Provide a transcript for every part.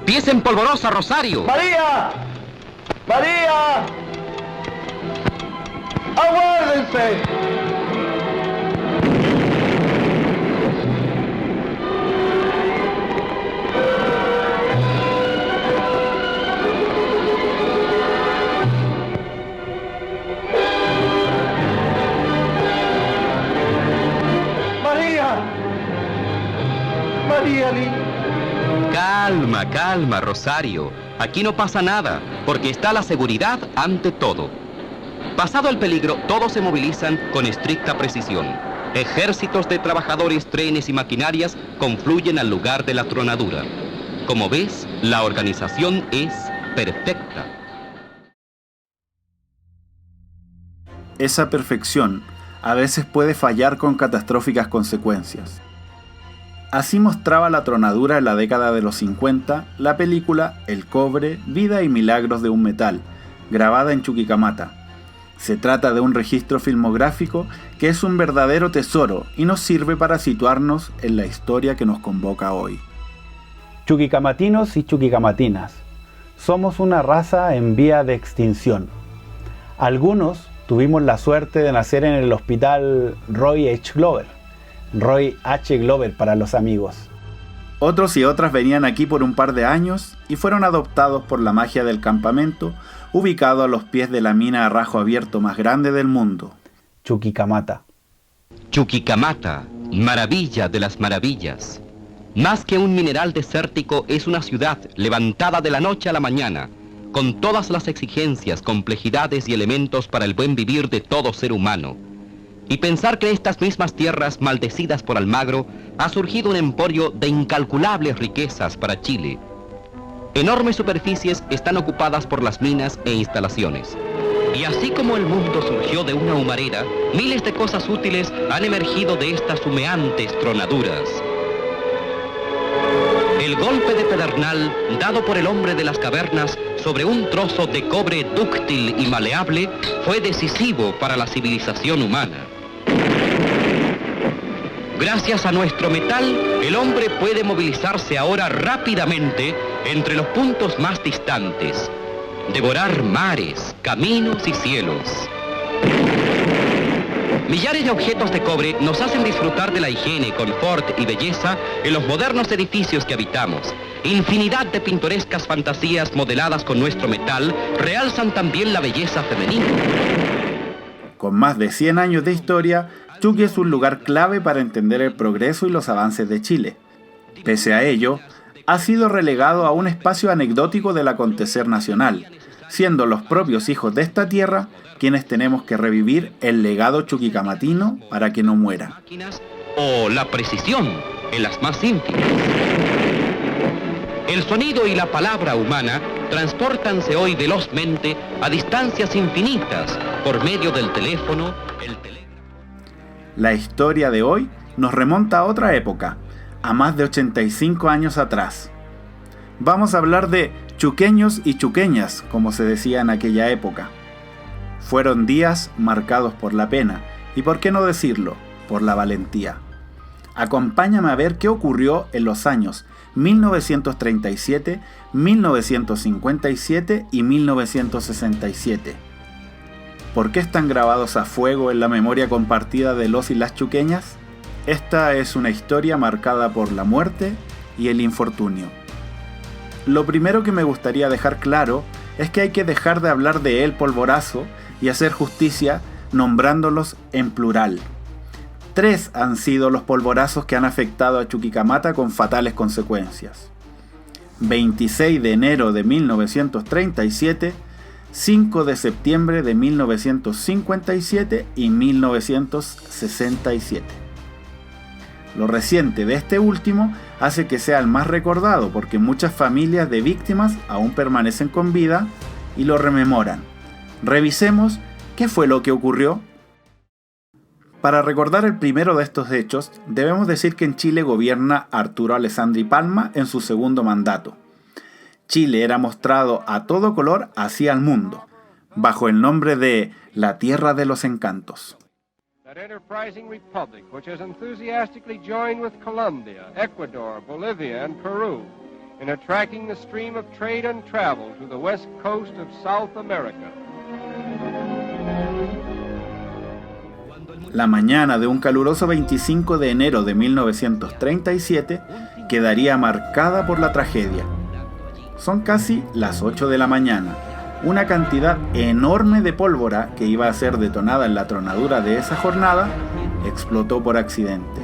¡Pies en polvorosa, Rosario! ¡María! ¡María! ¡Aguárdense! ¡María! ¡María Lee! Calma, calma, Rosario. Aquí no pasa nada, porque está la seguridad ante todo. Pasado el peligro, todos se movilizan con estricta precisión. Ejércitos de trabajadores, trenes y maquinarias confluyen al lugar de la tronadura. Como ves, la organización es perfecta. Esa perfección a veces puede fallar con catastróficas consecuencias. Así mostraba la tronadura en la década de los 50 la película El cobre, vida y milagros de un metal, grabada en Chuquicamata. Se trata de un registro filmográfico que es un verdadero tesoro y nos sirve para situarnos en la historia que nos convoca hoy. Chuquicamatinos y chuquicamatinas, somos una raza en vía de extinción. Algunos tuvimos la suerte de nacer en el hospital Roy H. Glover para los amigos. Otros y otras venían aquí por un par de años y fueron adoptados por la magia del campamento, ubicado a los pies de la mina a rajo abierto más grande del mundo. Chuquicamata. Chuquicamata, maravilla de las maravillas. Más que un mineral desértico, es una ciudad levantada de la noche a la mañana, con todas las exigencias, complejidades y elementos para el buen vivir de todo ser humano. Y pensar que en estas mismas tierras maldecidas por Almagro ha surgido un emporio de incalculables riquezas para Chile. Enormes superficies están ocupadas por las minas e instalaciones. Y así como el mundo surgió de una humareda, miles de cosas útiles han emergido de estas humeantes tronaduras. El golpe de pedernal dado por el hombre de las cavernas sobre un trozo de cobre dúctil y maleable fue decisivo para la civilización humana. Gracias a nuestro metal, el hombre puede movilizarse ahora rápidamente entre los puntos más distantes, devorar mares, caminos y cielos. Millares de objetos de cobre nos hacen disfrutar de la higiene, confort y belleza en los modernos edificios que habitamos. Infinidad de pintorescas fantasías modeladas con nuestro metal realzan también la belleza femenina. Con más de 100 años de historia, Chuqui es un lugar clave para entender el progreso y los avances de Chile. Pese a ello, ha sido relegado a un espacio anecdótico del acontecer nacional, siendo los propios hijos de esta tierra quienes tenemos que revivir el legado chuquicamatino para que no muera. O la precisión en las más íntimas. El sonido y la palabra humana transpórtanse hoy velozmente a distancias infinitas por medio del teléfono, el telégrafo. La historia de hoy nos remonta a otra época, a más de 85 años atrás. Vamos a hablar de chuqueños y chuqueñas, como se decía en aquella época. Fueron días marcados por la pena, y por qué no decirlo, por la valentía. Acompáñame a ver qué ocurrió en los años 1937, 1957 y 1967. ¿Por qué están grabados a fuego en la memoria compartida de los y las chuqueñas? Esta es una historia marcada por la muerte y el infortunio. Lo primero que me gustaría dejar claro es que hay que dejar de hablar de El Polvorazo y hacer justicia nombrándolos en plural. 3 han sido los polvorazos que han afectado a Chuquicamata con fatales consecuencias. 26 de enero de 1937, 5 de septiembre de 1957 y 1967. Lo reciente de este último hace que sea el más recordado porque muchas familias de víctimas aún permanecen con vida y lo rememoran. Revisemos qué fue lo que ocurrió. Para recordar el primero de estos hechos, debemos decir que en Chile gobierna Arturo Alessandri Palma en su segundo mandato. Chile era mostrado a todo color hacia el mundo, bajo el nombre de la Tierra de los Encantos. That enterprising republic, which has enthusiastically joined with Colombia, Ecuador, Bolivia, and Peru in attracting the stream of trade and travel to the west coast of South America. La mañana de un caluroso 25 de enero de 1937 quedaría marcada por la tragedia. Son casi las 8 de la mañana. Una cantidad enorme de pólvora que iba a ser detonada en la tronadura de esa jornada explotó por accidente.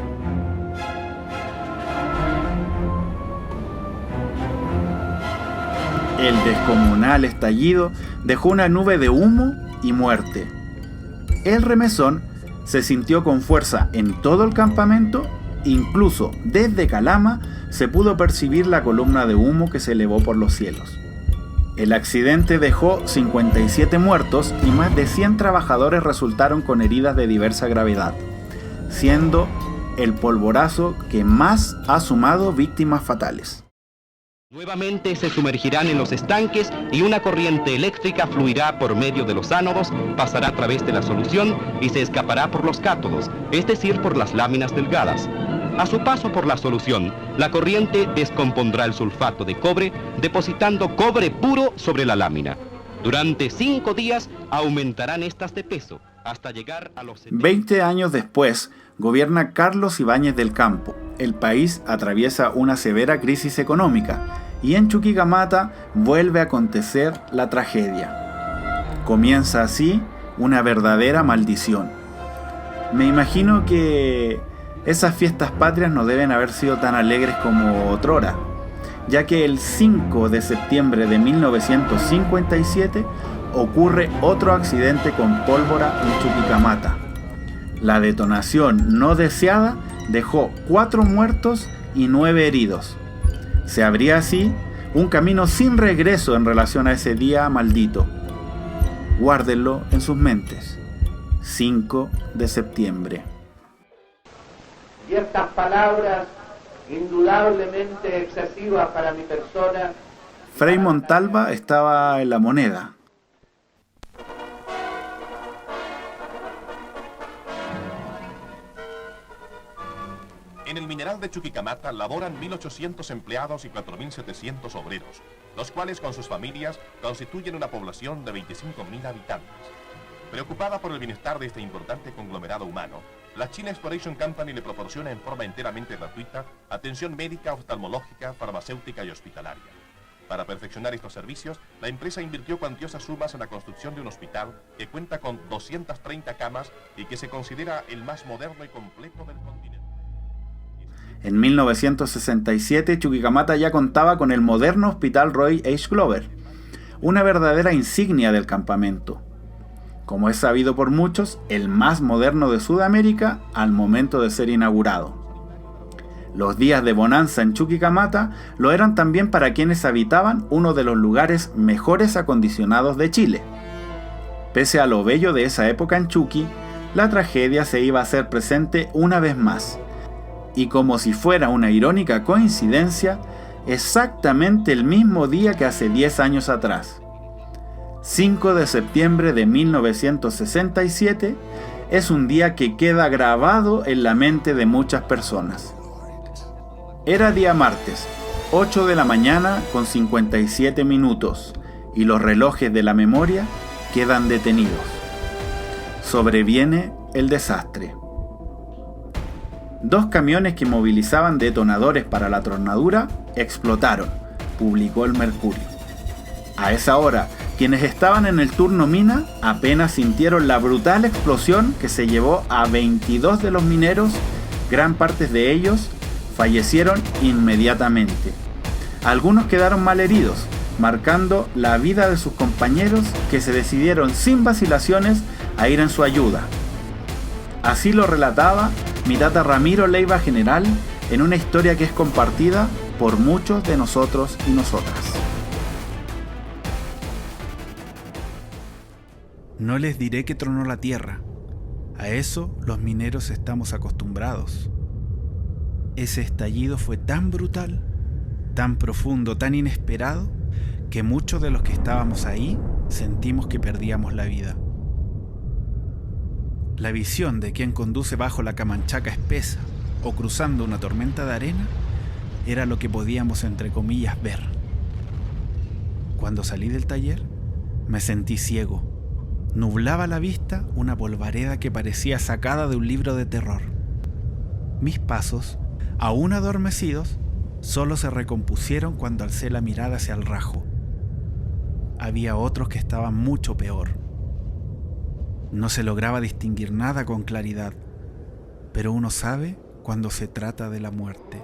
El descomunal estallido dejó una nube de humo y muerte. El remesón se sintió con fuerza en todo el campamento, incluso desde Calama se pudo percibir la columna de humo que se elevó por los cielos. El accidente dejó 57 muertos y más de 100 trabajadores resultaron con heridas de diversa gravedad, siendo el polvorazo que más ha sumado víctimas fatales. Nuevamente se sumergirán en los estanques y una corriente eléctrica fluirá por medio de los ánodos, pasará a través de la solución y se escapará por los cátodos, es decir, por las láminas delgadas. A su paso por la solución, la corriente descompondrá el sulfato de cobre, depositando cobre puro sobre la lámina. Durante 5 días aumentarán estas de peso, hasta llegar a los 20 años después, gobierna Carlos Ibáñez del Campo. El país atraviesa una severa crisis económica y en Chuquicamata vuelve a acontecer la tragedia. Comienza así una verdadera maldición. Me imagino que esas fiestas patrias no deben haber sido tan alegres como otrora, ya que el 5 de septiembre de 1957 ocurre otro accidente con pólvora en Chuquicamata. La detonación no deseada dejó 4 muertos y 9 heridos. Se abría así un camino sin regreso en relación a ese día maldito. Guárdenlo en sus mentes. 5 de septiembre. Y estas palabras, indudablemente excesivas para mi persona. Frei Montalva estaba en La Moneda. En el mineral de Chuquicamata laboran 1.800 empleados y 4.700 obreros, los cuales con sus familias constituyen una población de 25.000 habitantes. Preocupada por el bienestar de este importante conglomerado humano, la China Exploration Company le proporciona en forma enteramente gratuita atención médica, oftalmológica, farmacéutica y hospitalaria. Para perfeccionar estos servicios, la empresa invirtió cuantiosas sumas en la construcción de un hospital que cuenta con 230 camas y que se considera el más moderno y completo del continente. En 1967, Chuquicamata ya contaba con el moderno Hospital Roy H. Glover, una verdadera insignia del campamento. Como es sabido por muchos, el más moderno de Sudamérica al momento de ser inaugurado. Los días de bonanza en Chuquicamata lo eran también para quienes habitaban uno de los lugares mejores acondicionados de Chile. Pese a lo bello de esa época en Chuqui, la tragedia se iba a hacer presente una vez más. Y como si fuera una irónica coincidencia, exactamente el mismo día que hace 10 años atrás. 5 de septiembre de 1967 es un día que queda grabado en la mente de muchas personas. Era día martes, 8 de la mañana con 57 minutos, y los relojes de la memoria quedan detenidos. Sobreviene el desastre. 2 camiones que movilizaban detonadores para la tronadura explotaron, publicó el Mercurio. A esa hora, quienes estaban en el turno mina apenas sintieron la brutal explosión que se llevó a 22 de los mineros, gran parte de ellos fallecieron inmediatamente. Algunos quedaron malheridos, marcando la vida de sus compañeros que se decidieron sin vacilaciones a ir en su ayuda. Así lo relataba mi tata Ramiro Leiva General en una historia que es compartida por muchos de nosotros y nosotras. No les diré que tronó la tierra. A eso los mineros estamos acostumbrados. Ese estallido fue tan brutal, tan profundo, tan inesperado, que muchos de los que estábamos ahí sentimos que perdíamos la vida. La visión de quien conduce bajo la camanchaca espesa o cruzando una tormenta de arena era lo que podíamos, entre comillas, ver. Cuando salí del taller, me sentí ciego. Nublaba la vista una polvareda que parecía sacada de un libro de terror. Mis pasos, aún adormecidos, solo se recompusieron cuando alcé la mirada hacia el rajo. Había otros que estaban mucho peor. No se lograba distinguir nada con claridad, pero uno sabe cuando se trata de la muerte.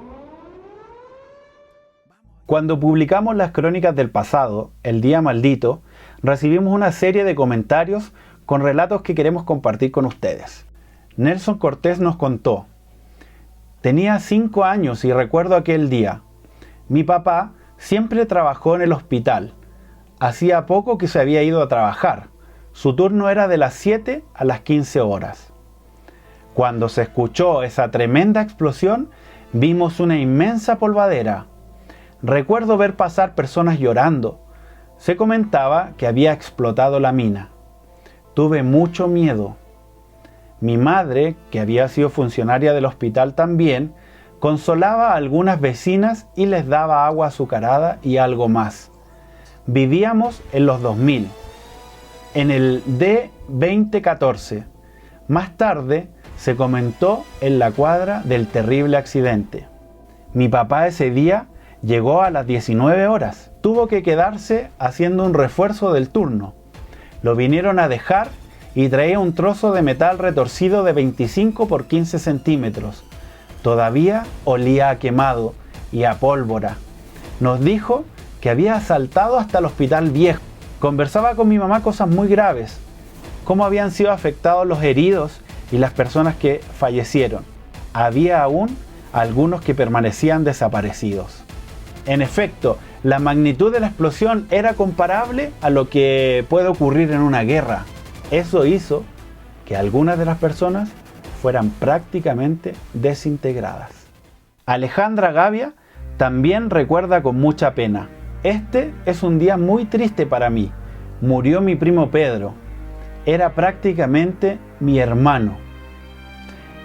Cuando publicamos las crónicas del pasado, El Día Maldito, recibimos una serie de comentarios con relatos que queremos compartir con ustedes. Nelson Cortés nos contó: tenía 5 años y recuerdo aquel día. Mi papá siempre trabajó en el hospital. Hacía poco que se había ido a trabajar. Su turno era de las 7 a las 15 horas. Cuando se escuchó esa tremenda explosión, vimos una inmensa polvadera. Recuerdo ver pasar personas llorando. Se comentaba que había explotado la mina. Tuve mucho miedo. Mi madre, que había sido funcionaria del hospital también, consolaba a algunas vecinas y les daba agua azucarada y algo más. Vivíamos en los 2000, en el D2014. Más tarde se comentó en la cuadra del terrible accidente. Mi papá ese día llegó a las 19 horas. Tuvo que quedarse haciendo un refuerzo del turno. Lo vinieron a dejar y traía un trozo de metal retorcido de 25 por 15 centímetros. Todavía olía a quemado y a pólvora. Nos dijo que había saltado hasta el hospital viejo. Conversaba con mi mamá cosas muy graves, cómo habían sido afectados los heridos y las personas que fallecieron. Había aún algunos que permanecían desaparecidos. En efecto, la magnitud de la explosión era comparable a lo que puede ocurrir en una guerra. Eso hizo que algunas de las personas fueran prácticamente desintegradas. Alejandra Gavia también recuerda con mucha pena: este es un día muy triste para mí. Murió mi primo Pedro. Era prácticamente mi hermano.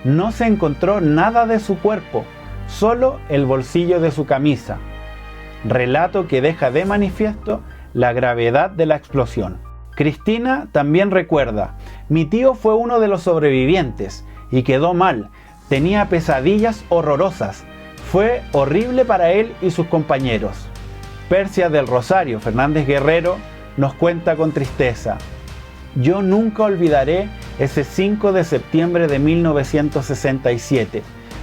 No se encontró nada de su cuerpo, solo el bolsillo de su camisa. Relato que deja de manifiesto la gravedad de la explosión. Cristina también recuerda: mi tío fue uno de los sobrevivientes y quedó mal. Tenía pesadillas horrorosas. Fue horrible para él y sus compañeros. Persia del Rosario Fernández Guerrero nos cuenta con tristeza: yo nunca olvidaré ese 5 de septiembre de 1967.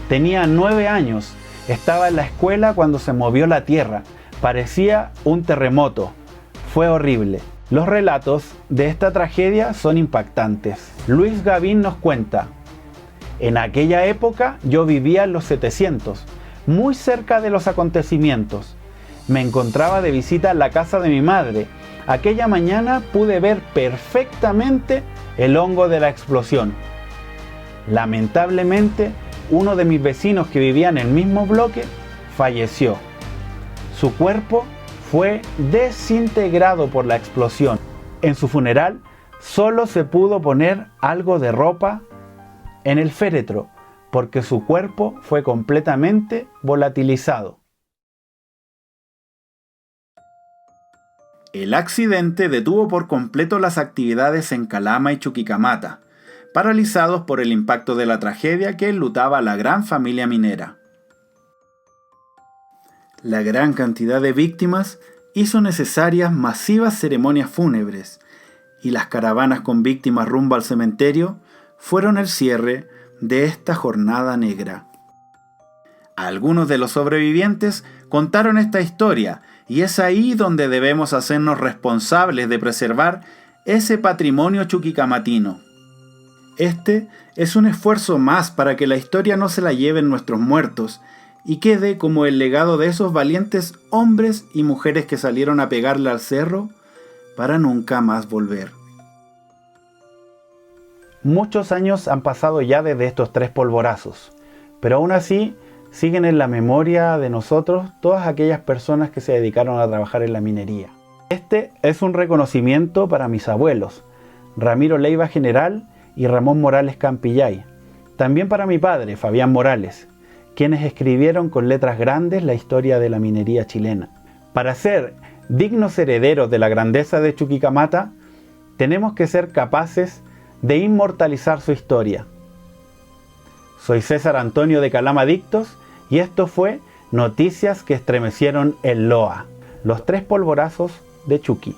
Tenía 9 años. Estaba en la escuela cuando se movió la tierra. Parecía un terremoto. Fue horrible. Los relatos de esta tragedia son impactantes. Luis Gavín nos cuenta: en aquella época yo vivía en los 700, muy cerca de los acontecimientos. Me encontraba de visita en la casa de mi madre. Aquella mañana pude ver perfectamente el hongo de la explosión. Lamentablemente, uno de mis vecinos que vivía en el mismo bloque falleció. Su cuerpo fue desintegrado por la explosión. En su funeral solo se pudo poner algo de ropa en el féretro porque su cuerpo fue completamente volatilizado. El accidente detuvo por completo las actividades en Calama y Chuquicamata, paralizados por el impacto de la tragedia que enlutaba a la gran familia minera. La gran cantidad de víctimas hizo necesarias masivas ceremonias fúnebres, y las caravanas con víctimas rumbo al cementerio fueron el cierre de esta jornada negra. Algunos de los sobrevivientes contaron esta historia, y es ahí donde debemos hacernos responsables de preservar ese patrimonio chuquicamatino. Este es un esfuerzo más para que la historia no se la lleven nuestros muertos y quede como el legado de esos valientes hombres y mujeres que salieron a pegarle al cerro para nunca más volver. Muchos años han pasado ya desde estos 3 polvorazos, pero aún así siguen en la memoria de nosotros todas aquellas personas que se dedicaron a trabajar en la minería. Este es un reconocimiento para mis abuelos, Ramiro Leiva General y Ramón Morales Campillay. También para mi padre, Fabián Morales, quienes escribieron con letras grandes la historia de la minería chilena. Para ser dignos herederos de la grandeza de Chuquicamata, tenemos que ser capaces de inmortalizar su historia. Soy César Antonio de Calama Dictos y esto fue Noticias que estremecieron el Loa, los 3 polvorazos de Chuqui.